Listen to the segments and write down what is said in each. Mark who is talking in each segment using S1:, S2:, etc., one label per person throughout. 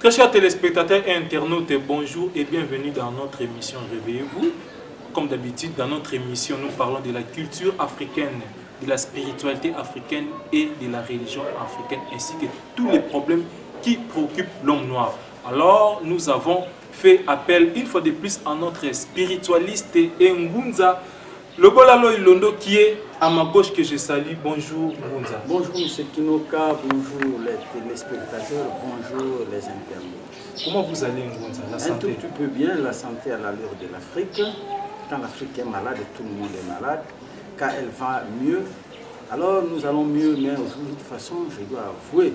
S1: Très chers téléspectateurs et internautes, bonjour et bienvenue dans notre émission Réveillez-vous. Comme d'habitude, dans notre émission, nous parlons de la culture africaine, de la spiritualité africaine et de la religion africaine, ainsi que tous les problèmes qui préoccupent l'homme noir. Alors, nous avons fait appel une fois de plus à notre spiritualiste Ngunza Lobolalo Ilondo, qui est à ma gauche, que je salue. Bonjour Ngunza.
S2: Bonjour M. Kinoka, bonjour les téléspectateurs, bonjour les internautes.
S1: Comment vous allez Ngunza? La santé?
S2: Un tout petit peu bien, la santé à l'allure de l'Afrique. Quand l'Afrique est malade, tout le monde est malade. Quand elle va mieux, alors nous allons mieux, mais aujourd'hui de toute façon, je dois avouer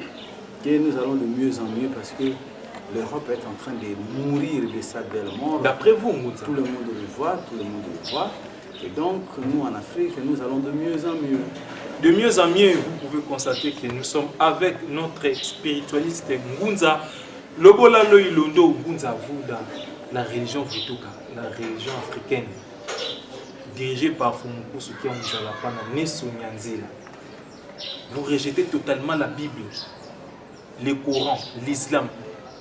S2: que nous allons de mieux en mieux parce que l'Europe est en train de mourir de sa belle mort.
S1: D'après vous Ngunza?
S2: Tout le monde le voit, tout le monde le voit. Et donc, nous en Afrique, nous allons de mieux en mieux.
S1: De mieux en mieux, vous pouvez constater que nous sommes avec notre spiritualiste Ngunza Lobolalo Ilondo. Ngunza, vous, dans la religion Vutuka, la religion africaine, dirigée par Fumuku Sukia Mzalapana, Nesso Nyanzela, vous rejetez totalement la Bible, le Coran, l'islam,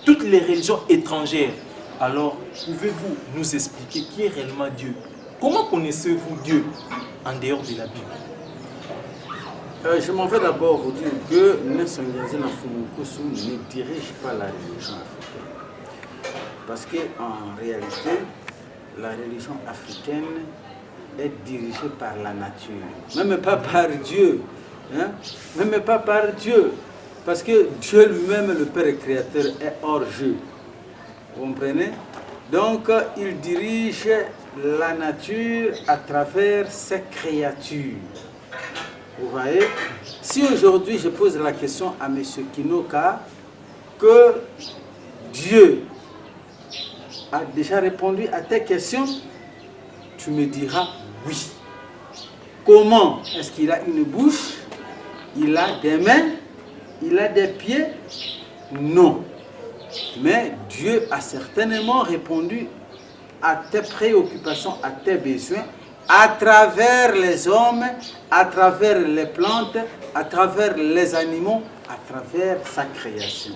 S1: toutes les religions étrangères. Alors, pouvez-vous nous expliquer qui est réellement Dieu? Comment connaissez-vous Dieu en dehors de la Bible?
S2: Je m'en vais d'abord vous dire que Nelson Nyanzela Fumukusu ne dirige pas la religion africaine. Parce qu'en réalité, la religion africaine est dirigée par la nature. Même pas par Dieu. Hein? Même pas par Dieu. Parce que Dieu lui-même, le Père créateur, est hors jeu. Vous comprenez? Donc, il dirige la nature à travers ses créatures. Vous voyez? Si aujourd'hui je pose la question à M. Kinoka que Dieu a déjà répondu à tes questions, tu me diras oui. Comment? Est-ce qu'il a une bouche? Il a des mains? Il a des pieds? Non. Mais Dieu a certainement répondu à tes préoccupations, à tes besoins, à travers les hommes, à travers les plantes, à travers les animaux, à travers sa création.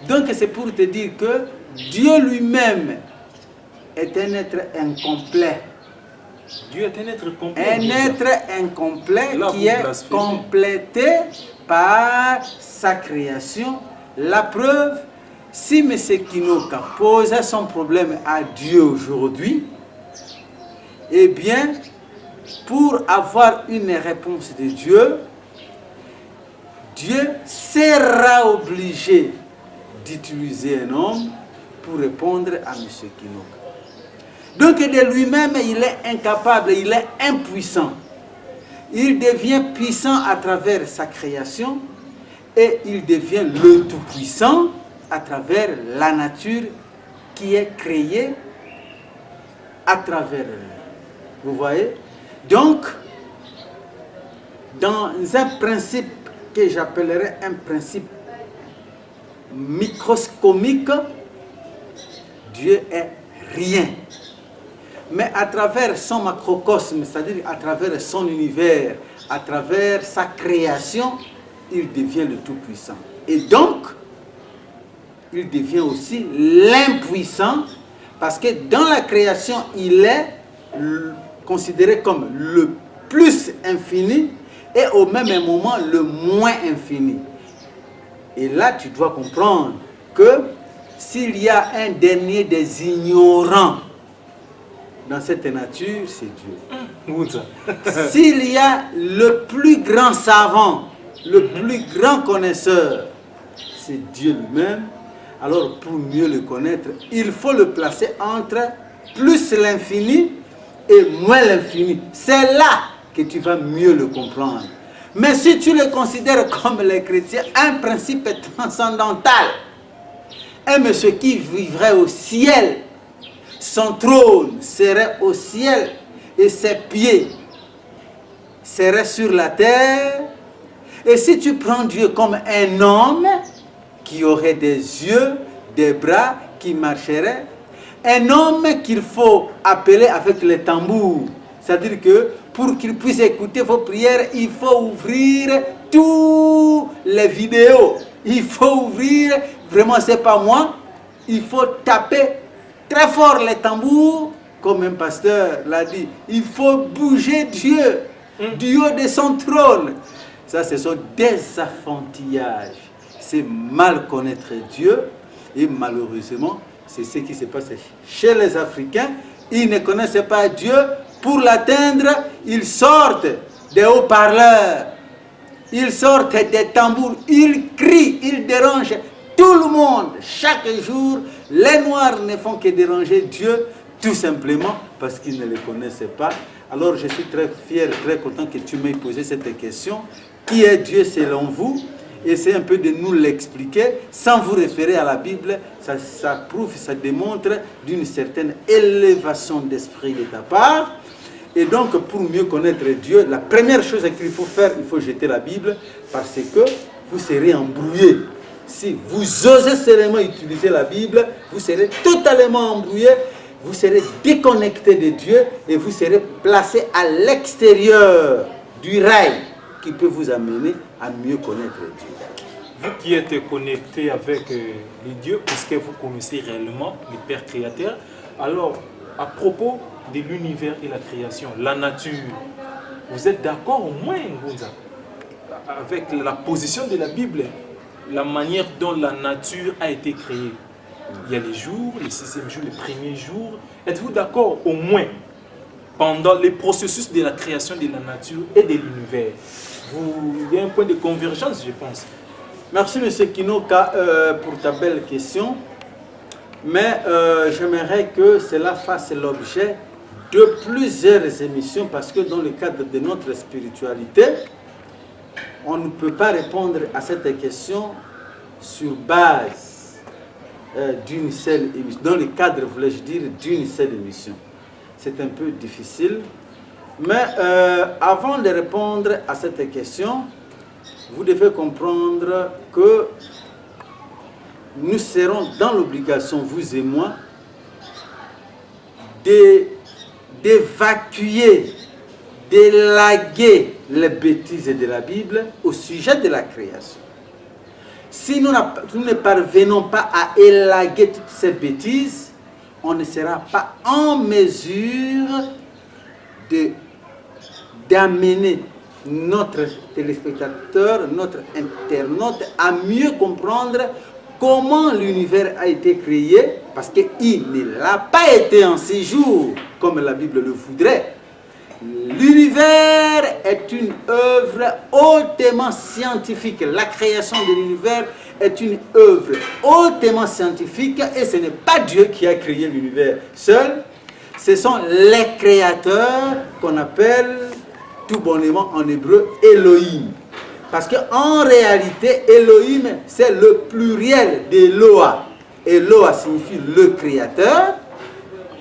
S2: Donc c'est pour te dire que Dieu lui-même est un être incomplet.
S1: Dieu est un être complet.
S2: Un être incomplet qui est complété par sa création. La preuve, si M. Kinoka posait son problème à Dieu aujourd'hui, eh bien, pour avoir une réponse de Dieu, Dieu sera obligé d'utiliser un homme pour répondre à M. Kinoka. Donc de lui-même, il est incapable, il est impuissant. Il devient puissant à travers sa création et il devient le tout-puissant à travers la nature qui est créée à travers lui. Vous voyez? Donc, dans un principe que j'appellerais un principe microscomique, Dieu est rien. Mais à travers son macrocosme, c'est-à-dire à travers son univers, à travers sa création, il devient le tout-puissant. Et donc, il devient aussi l'impuissant, parce que dans la création, il est considéré comme le plus infini et au même moment le moins infini. Et là, tu dois comprendre que s'il y a un dernier des ignorants dans cette nature, c'est Dieu. S'il y a le plus grand savant, le plus grand connaisseur, c'est Dieu lui-même. Alors pour mieux le connaître, il faut le placer entre plus l'infini et moins l'infini. C'est là que tu vas mieux le comprendre. Mais si tu le considères comme les chrétiens, un principe transcendantal, un monsieur qui vivrait au ciel, son trône serait au ciel et ses pieds seraient sur la terre. Et si tu prends Dieu comme un homme qui aurait des yeux, des bras, qui marcherait, un homme qu'il faut appeler avec les tambours, c'est-à-dire que pour qu'il puisse écouter vos prières, il faut ouvrir toutes les vidéos. Il faut ouvrir, vraiment c'est pas moi, il faut taper très fort les tambours, comme un pasteur l'a dit. Il faut bouger Dieu du haut de son trône. Ça, ce sont des affantillages. C'est mal connaître Dieu. Et malheureusement, c'est ce qui se passe chez les Africains. Ils ne connaissent pas Dieu. Pour l'atteindre, ils sortent des haut-parleurs. Ils sortent des tambours. Ils crient, ils dérangent tout le monde. Chaque jour, les Noirs ne font que déranger Dieu, tout simplement parce qu'ils ne le connaissent pas. Alors je suis très fier, très content que tu m'aies posé cette question. Qui est Dieu selon vous? Essayez un peu de nous l'expliquer sans vous référer à la Bible. Ça prouve, ça démontre d'une certaine élévation d'esprit de ta part. Et donc, pour mieux connaître Dieu, la première chose qu'il faut faire, il faut jeter la Bible parce que vous serez embrouillé. Si vous osez seulement utiliser la Bible, vous serez totalement embrouillé, vous serez déconnecté de Dieu et vous serez placé à l'extérieur du rail qui peut vous amener à mieux connaître Dieu.
S1: Vous qui êtes connecté avec les dieux, puisque vous connaissez réellement le Père Créateur, alors à propos de l'univers et la création, la nature, vous êtes d'accord au moins, Ngunza, avec la position de la Bible, la manière dont la nature a été créée? Il y a les jours, le 6e jour, le 1er jour. Êtes-vous d'accord au moins pendant le processus de la création de la nature et de l'univers? Il y a un point de convergence, je pense.
S2: Merci, M. Kinoka, pour ta belle question. Mais j'aimerais que cela fasse l'objet de plusieurs émissions parce que dans le cadre de notre spiritualité, on ne peut pas répondre à cette question sur base d'une seule émission. Dans le cadre, voulais-je dire, d'une seule émission. C'est un peu difficile. Mais avant de répondre à cette question, vous devez comprendre que nous serons dans l'obligation, vous et moi, d'évacuer, d'élaguer les bêtises de la Bible au sujet de la création. Si nous ne parvenons pas à élaguer toutes ces bêtises, on ne sera pas en mesure d'amener notre téléspectateur, notre internaute à mieux comprendre comment l'univers a été créé, parce qu'il ne l'a pas été en 6 jours, comme la Bible le voudrait. L'univers est une œuvre hautement scientifique. La création de l'univers est une œuvre hautement scientifique et ce n'est pas Dieu qui a créé l'univers seul. Ce sont les créateurs qu'on appelle tout bonnement en hébreu Elohim. Parce qu'en réalité, Elohim, c'est le pluriel d'Eloah. Eloah signifie le créateur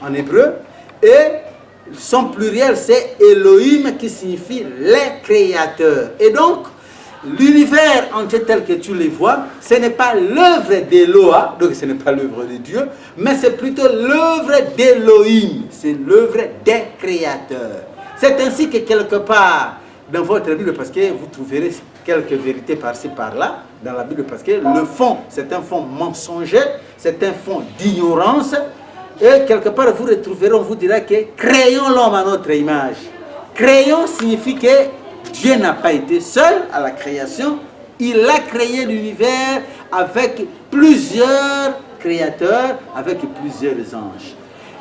S2: en hébreu et son pluriel, c'est Elohim qui signifie les créateurs. Et donc, l'univers entier tel que tu le vois, ce n'est pas l'œuvre d'Eloah, donc ce n'est pas l'œuvre de Dieu, mais c'est plutôt l'œuvre d'Elohim, c'est l'œuvre des créateurs. C'est ainsi que quelque part, dans votre Bible, parce que vous trouverez quelques vérités par-ci par-là, dans la Bible, parce que le fond, c'est un fond mensonger, c'est un fond d'ignorance, et quelque part, vous retrouverez, on vous dira que créons l'homme à notre image. Créons signifie que Dieu n'a pas été seul à la création. Il a créé l'univers avec plusieurs créateurs, avec plusieurs anges.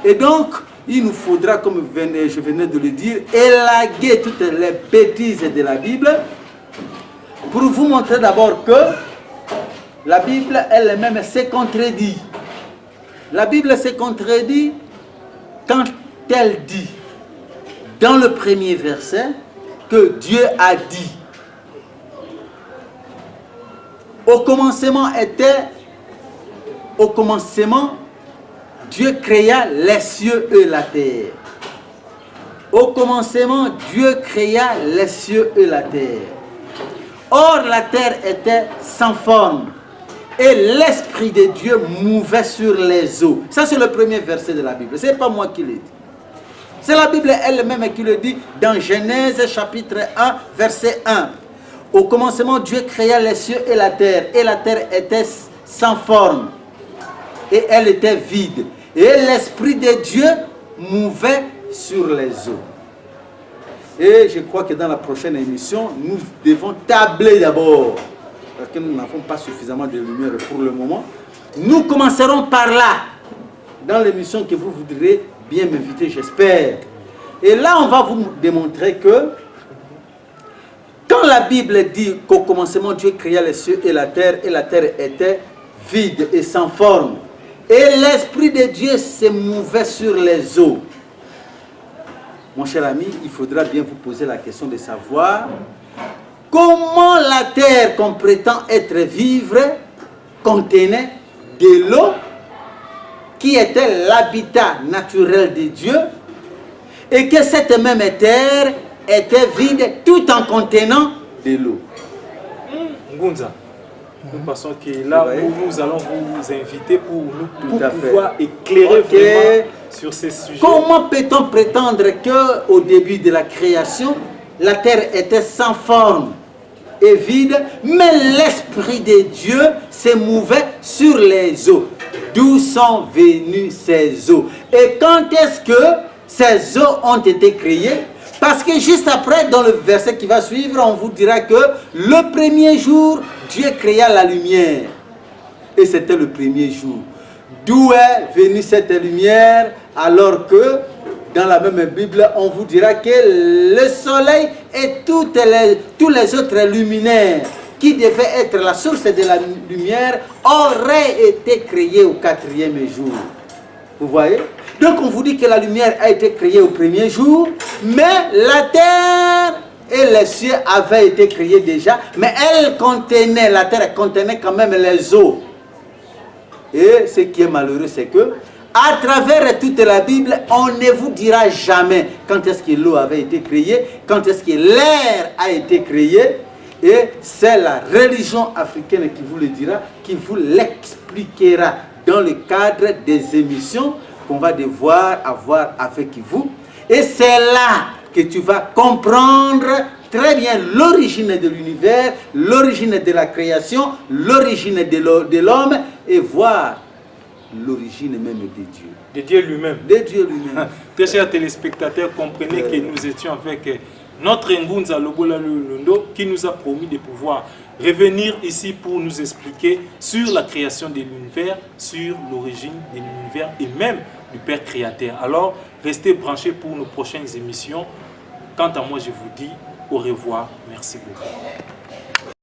S2: Et donc, il nous faudra, comme je venais de le dire, élaguer toutes les bêtises de la Bible pour vous montrer d'abord que la Bible elle-même se contredit. La Bible se contredit quand elle dit, dans le premier verset, que Dieu a dit. Au commencement, Dieu créa les cieux et la terre. Au commencement, Dieu créa les cieux et la terre. Or, la terre était sans forme. Et l'Esprit de Dieu mouvait sur les eaux. Ça, c'est le premier verset de la Bible. Ce n'est pas moi qui l'ai dit. C'est la Bible elle-même qui le dit dans Genèse chapitre 1, verset 1. Au commencement, Dieu créa les cieux et la terre était sans forme. et elle était vide. Et l'Esprit de Dieu mouvait sur les eaux. Et je crois que dans la prochaine émission, nous devons tabler d'abord, parce que nous n'avons pas suffisamment de lumière pour le moment. Nous commencerons par là, dans l'émission que vous voudrez bien m'inviter, j'espère. Et là, on va vous démontrer que quand la Bible dit qu'au commencement, Dieu créa les cieux et la terre était vide et sans forme, et l'Esprit de Dieu se mouvait sur les eaux. Mon cher ami, il faudra bien vous poser la question de savoir comment la terre qu'on prétend être vivre contenait de l'eau qui était l'habitat naturel de Dieu et que cette même terre était vide tout en contenant de l'eau.
S1: Ngunza, nous pensons que là où nous allons vous inviter pour pouvoir éclairer vraiment sur ces sujets.
S2: Comment peut-on prétendre qu'au début de la création, la terre était sans forme et vide, mais l'Esprit de Dieu se mouvait sur les eaux? D'où sont venues ces eaux? Et quand est-ce que ces eaux ont été créées? Parce que juste après, dans le verset qui va suivre, on vous dira que le premier jour, Dieu créa la lumière. Et c'était le premier jour. D'où est venue cette lumière, alors que dans la même Bible, on vous dira que le soleil et tous les autres luminaires qui devaient être la source de la lumière auraient été créés au 4e jour. Vous voyez? Donc on vous dit que la lumière a été créée au premier jour, mais la terre et les cieux avaient été créés déjà, mais la terre contenait quand même les eaux. Et ce qui est malheureux, c'est que à travers toute la Bible, on ne vous dira jamais quand est-ce que l'eau avait été créée, quand est-ce que l'air a été créé. Et c'est la religion africaine qui vous le dira, qui vous l'expliquera dans le cadre des émissions qu'on va devoir avoir avec vous. Et c'est là que tu vas comprendre très bien l'origine de l'univers, l'origine de la création, l'origine de l'homme et voir l'origine même de Dieu.
S1: De Dieu lui-même.
S2: De Dieu lui-même.
S1: Très chers téléspectateurs, comprenez que nous étions avec notre Ngunza Lobola Lundo qui nous a promis de pouvoir revenir ici pour nous expliquer sur la création de l'univers, sur l'origine de l'univers et même du Père Créateur. Alors, restez branchés pour nos prochaines émissions. Quant à moi, je vous dis au revoir. Merci beaucoup.